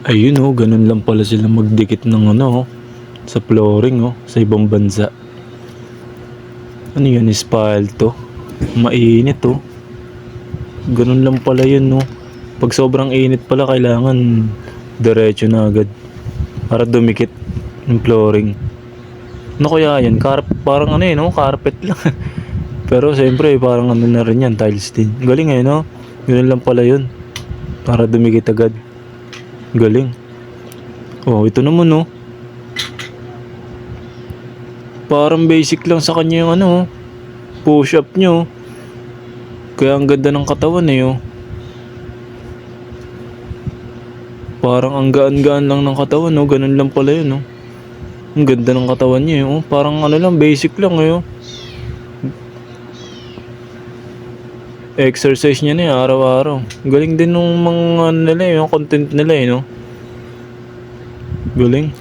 Ayun oh, ganun lang pala sila magdikit ng ano oh, sa flooring oh, sa ibang bansa. Ano yun, espalto? Mainit oh. Ganun lang pala yun oh. Pag sobrang init pala, kailangan diretso na agad para dumikit yung flooring. Ano kaya yan? Parang ano no? Carpet lang. Pero siyempre parang ano na rin yan, tiles din. Galing no? Ganun lang pala yun. Para dumikit agad. Galing. Oh, ito naman oh. Parang basic lang sa kanya yung ano oh. Push up nyo. Kaya ang ganda ng katawan oh. Parang ang gaan-gaan lang ng katawan oh. Ganun lang pala yun oh. Ang ganda ng katawan niya oh. Parang ano lang, basic lang oh. Exercise niya na araw-araw. Galing din nung mga nila yung content nila no. Galing.